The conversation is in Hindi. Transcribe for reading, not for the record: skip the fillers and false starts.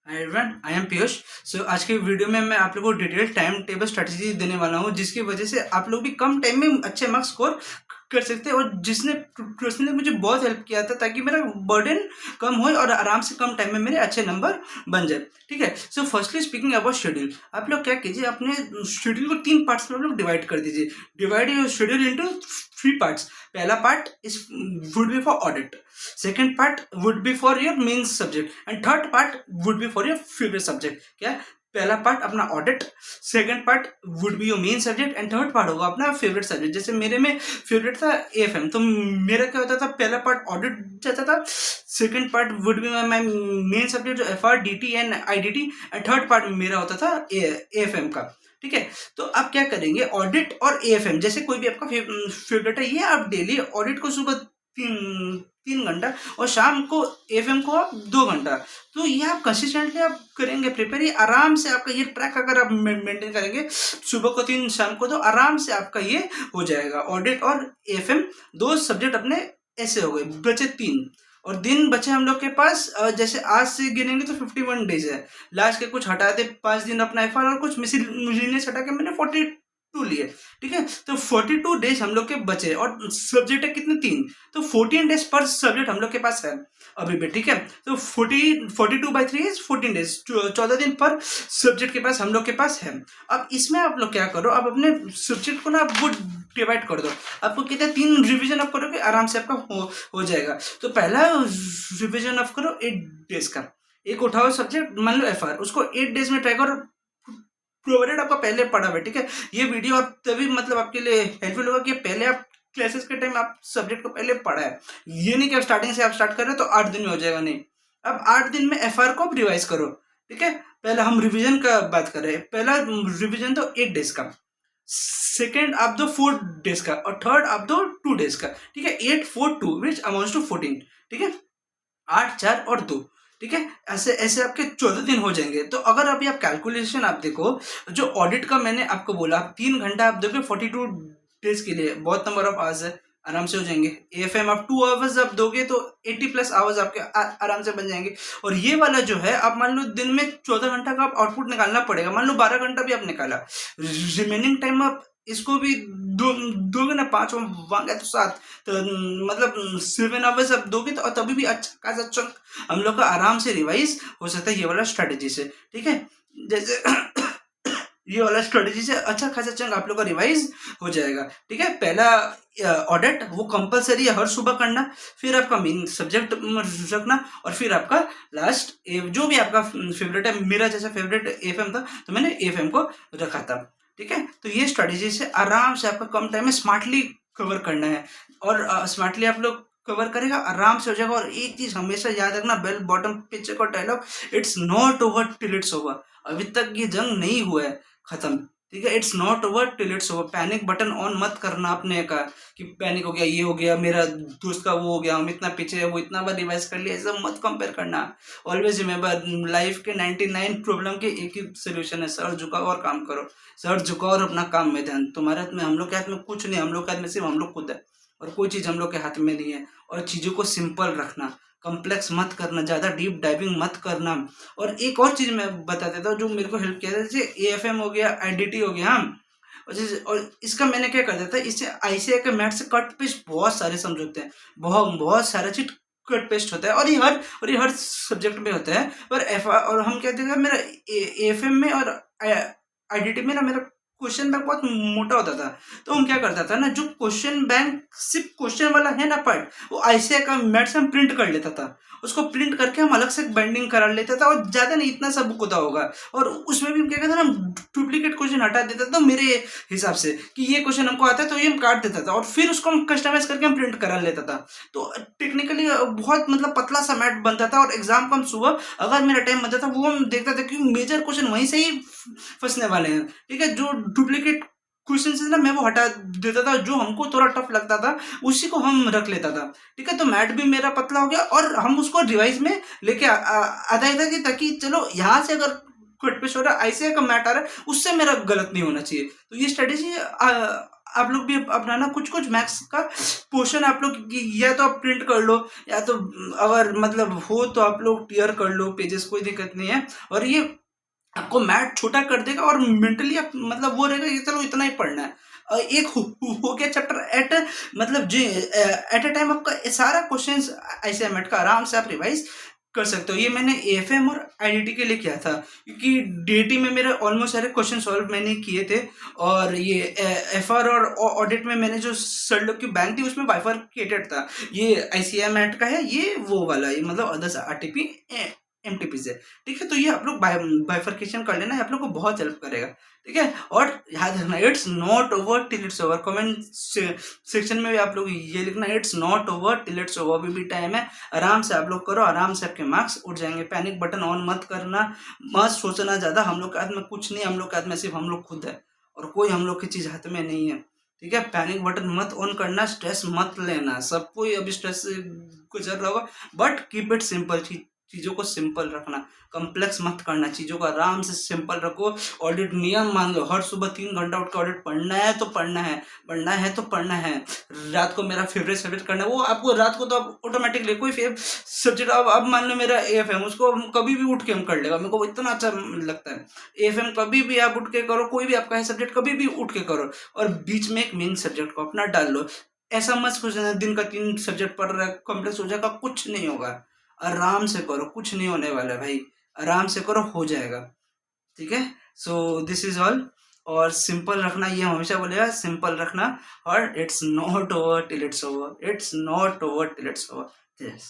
Hi everyone, I am Piyush. So आज की वीडियो में मैं आप लोगों को डिटेल टाइम टेबल स्ट्रेटजी देने वाला हूँ, जिसकी वजह से आप लोग भी कम टाइम में अच्छे मार्क्स स्कोर कर सकते हैं। और जिसने पर्सनली मुझे बहुत हेल्प किया था ताकि मेरा बर्डन कम हो और आराम से कम टाइम में मेरे अच्छे नंबर बन जाए। ठीक है। So firstly speaking about schedule, आप लोग क्या कीजिए, अपने शेड्यूल को 3 पार्ट्स में आप लोग डिवाइड कर दीजिए। Divide your schedule into 3 parts. पहला part is would be for audit, second part would be for your main subject and third part would be for your favorite subject। क्या? पहला पार्ट अपना audit, second part would be your main subject and third part होगा अपना फेवरेट सब्जेक्ट। जैसे मेरे में फेवरेट था एएफएम, तो मेरा क्या होता था, पहला पार्ट ऑडिट जाता था, second part would be my main subject जो FR DT and IDT, and third part मेरा होता था एएफएम का। ठीक है। तो आप क्या करेंगे, ऑडिट और एएफएम जैसे कोई भी आपका फेवरेट है, ये आप डेली ऑडिट को सुबह 3 घंटा और शाम को एफएम को आप 2 घंटा, तो ये आप कंसिस्टेंटली आप करेंगे प्रिपेयर, ये आराम से आपका ये ट्रैक अगर आप मेंटेन करेंगे, सुबह को 3 शाम को 2, आराम से आपका ये हो जाएगा। ऑडिट और एफएम 2 सब्जेक्ट अपने ऐसे हो गए, बचे 3 और दिन बचे हम लोग के पास। जैसे आज से गिनेंगे तो 51 डेज है, लास्ट के कुछ हटा दे 5 दिन अपना एफआर और कुछ मिसलिनियस हटा के मैंने 42 लिए। ठीक है। तो 42 डेज हम लोग के बचे और सब्जेक्ट है कितने, 3, तो 14 डेज पर सब्जेक्ट हम लोग के पास है अभी भी। ठीक है। तो 42/3 इज 14 डेज, 14 दिन पर सब्जेक्ट के पास हम लोग के पास है। अब इसमें आप लोग क्या करो, अब अपने सब्जेक्ट को ना आप वो डिवाइड कर दो। आपको कितने 3 रिवीजन आप करोगे, आराम से आपका हो जाएगा। तो पहला रिवीजन आप करो 8 डेज का, एक उठाओ सब्जेक्ट, मान लो एफआर, उसको 8 डेज में ट्राई करो, प्रोवाइडेड आपका पहले पढ़ा हुआ है। ठीक है। ये वीडियो आप तभी मतलब आपके लिए हेल्पफुल होगा कि पहले आप क्लासेस के टाइम आप सब्जेक्ट को पहले पढ़ा है। ये नहीं कि आप स्टार्टिंग से आप स्टार्ट कर रहे हो तो 8 दिन में हो जाएगा, नहीं। अब 8 दिन में एफआर को आप रिवाइज करो। ठीक है। पहले हम रिवीजन का बात कर रहे हैं, पहला रिवीजन तो 8 डेज का, सेकेंड आप दो 4 डेज का और थर्ड आप दो 2 डेज का। ठीक है। 8, 4, 2 विच अमाउंट्स टू 14। ठीक है। 8, 4 और 2। ठीक है। ऐसे ऐसे आपके 14 दिन हो जाएंगे। तो अगर अभी आप कैलकुलेशन आप देखो, जो ऑडिट का मैंने आपको बोला, आप 3 घंटा आप दोगे 42 डेज के लिए, बहुत नंबर ऑफ आवर्स है, आराम से हो जाएंगे। एएफएम आप 2 आवर्स आप दोगे तो 80 प्लस आवर्स आपके आराम से बन जाएंगे। और ये वाला जो है, आप मान लो दिन में 14 घंटा का आप आउटपुट निकालना पड़ेगा, मान लो 12 घंटा भी आप निकाला, रिमेनिंग टाइम आप इसको भी दोगे ना, 5 मांगे तो 7, तो मतलब 7 आवर्स आप दोगे तो तभी भी अच्छा खासा चंक हम लोग का आराम से रिवाइज हो सकता है ये वाला स्ट्रेटेजी से। ठीक है। जैसे ये वाला स्ट्रेटेजी से अच्छा खासा चंक आप लोग का रिवाइज हो जाएगा। ठीक है। पहला ऑडिट वो कंपलसरी है हर सुबह करना, फिर आपका मेन सब्जेक्ट रखना, और फिर आपका लास्ट जो भी आपका फेवरेट है। मेरा जैसा फेवरेट एफएम था तो मैंने एफएम को रखा था। ठीक है। तो ये स्ट्रेटेजी से आराम से आपका कम टाइम में स्मार्टली कवर करना है, और स्मार्टली आप लोग कवर करेगा, आराम से हो जाएगा। और एक चीज हमेशा याद रखना, बेल बॉटम पिक्चर का dialogue, it's not over till it's over. अभी तक ये जंग नहीं हुआ है खत्म। ठीक है। It's not over till it's over. Panic button on मत करना अपने का कि पैनिक हो गया, ये हो गया, मेरा दोस्त का वो हो गया, हम इतना पीछे है, वो इतना बार रिवाइज कर लिया, ऐसा मत कंपेयर करना। ऑलवेज रिमेंबर, लाइफ के 99 प्रॉब्लम के एक ही सोल्यूशन है, सर झुकाओ और काम करो। सर झुकाओ और अपना काम में ध्यान। तुम्हारे हाथ में, हम लोग के हाथ में कुछ नहीं, हम लोग के हाथ में सिर्फ हम लोग खुद है, और कोई चीज़ हम लोग के हाथ में नहीं है। और चीज़ों को सिंपल रखना, कॉम्प्लेक्स मत करना, ज़्यादा डीप डाइविंग मत करना। और एक और चीज़ मैं बता देता हूँ जो मेरे को हेल्प किया था, जैसे एएफएम हो गया, आईडीटी हो गया, हाँ। और इसका मैंने क्या कर दिया था, इससे आईसीआई के मैथ से कट पेस्ट बहुत सारे समझ होते हैं, बहुत बहुत सारा चीज कट पेस्ट होता है, और ये हर सब्जेक्ट में होता है। और हम क्या देखा, मेरा एएफएम में और आईडीटी में ना मेरा क्वेश्चन बैंक बहुत मोटा होता था। तो हम क्या करता था ना, जो क्वेश्चन बैंक सिर्फ क्वेश्चन वाला है ना पार्ट, वो आईसीआई का मैथ से हम प्रिंट कर लेता था, उसको प्रिंट करके हम अलग से बाइंडिंग करा लेता था, और ज़्यादा नहीं, इतना सा बुक होता होगा। और उसमें भी हम क्या करते था ना, डुप्लीकेट क्वेश्चन हटा देता था मेरे हिसाब से, कि ये क्वेश्चन हमको आता है तो ये हम काट देता था, और फिर उसको हम कस्टमाइज करके हम प्रिंट करा लेता था। तो टेक्निकली बहुत मतलब पतला सा मैथ बनता था, और एग्जाम को हम सुबह अगर मेरा टाइम बनता था वो हम देखता था कि मेजर क्वेश्चन वहीं से ही फंसने वाले हैं। ठीक है। जो डुप्लीकेट क्वेश्चन से ना मैं वो हटा देता था, जो हमको थोड़ा टफ लगता था उसी को हम रख लेता था। ठीक है। तो मैथ भी मेरा पतला हो गया, और हम उसको रिवाइज में लेके आता था कि ताकि चलो यहाँ से अगर कट पेस्ट हो रहा है, आईसीआई का मैथ आ रहा है, उससे मेरा गलत नहीं होना चाहिए। तो ये स्ट्रेटेजी आप लोग भी अपना ना कुछ कुछ मैथ्स का पोर्शन आप लोग या तो आप प्रिंट कर लो, या तो अगर मतलब हो तो आप लोग टीयर कर लो पेजेस, कोई दिक्कत नहीं है। और ये आपको मैथ छोटा कर देगा और मेंटली आप मतलब वो रहेगा कि चलो इतना ही पढ़ना है। एक हो गया चैप्टर एट मतलब जी एट अ टाइम आपका सारा क्वेश्चंस आईसीएमएट का आराम से आप रिवाइज कर सकते हो। ये मैंने एएफएम और आईडीटी के लिए किया था, क्योंकि डीटी में मेरे ऑलमोस्ट सारे क्वेश्चन सॉल्व मैंने किए थे। और ये एफआर और ऑडिट में मैंने जो सर लोग की बैंक थी उसमें बाइफरकेटेड था। ये आईसीएमएट का है, ये वो वाला, ये मतलब अदर्स आरटीपी एमटीपी से। ठीक है, तो ये आप लोग बाइफरकेशन कर लेना, आप लोग को बहुत हेल्प करेगा। ठीक है, और याद रखना it's not over till it's over. Comment section में भी आप लोग ये लिखना, it's not over till it's over. अभी भी टाइम है, आराम से आप लोग करो, आराम से आपके मार्क्स उठ जाएंगे। पैनिक बटन ऑन मत करना, मत सोचना ज़्यादा। हम लोग के हाथ में कुछ नहीं, हम लोग के हाथ में सिर्फ हम लोग खुद है, और कोई हम लोग की चीज़ हाथ में नहीं है। ठीक है, पैनिक बटन मत ऑन करना, स्ट्रेस मत लेना। सब कोई अभी स्ट्रेस से गुजर रहा होगा, बट कीप इट सिंपल। चीज़ों को सिंपल रखना, कॉम्प्लेक्स मत करना, चीज़ों को आराम से सिंपल रखो। ऑडिट नियम मान लो, हर सुबह 3 घंटा उठ के ऑडिट पढ़ना है तो पढ़ना है, पढ़ना है तो पढ़ना है। रात को मेरा फेवरेट सब्जेक्ट करना है, वो आपको रात को तो आप ऑटोमेटिकली कोई सब्जेक्ट, अब मान लो मेरा एएफएम, उसको हम कभी भी उठ के हम कर लेगा, मेरे को इतना अच्छा लगता है। एएफएम कभी भी आप उठ के करो, कोई भी आपका है सब्जेक्ट कभी भी उठ के करो, और बीच में एक मेन सब्जेक्ट को अपना डाल लो। ऐसा मत सोचना दिन का 3 सब्जेक्ट पढ़ रहा है कॉम्प्लेक्स हो जाएगा, कुछ नहीं होगा। आराम से करो, कुछ नहीं होने वाला है भाई, आराम से करो, हो जाएगा। ठीक है, सो दिस इज ऑल। और सिंपल रखना, ये हम हमेशा बोलेगा, सिंपल रखना। और it's not over till it's over, it's not over till it's over. Yes.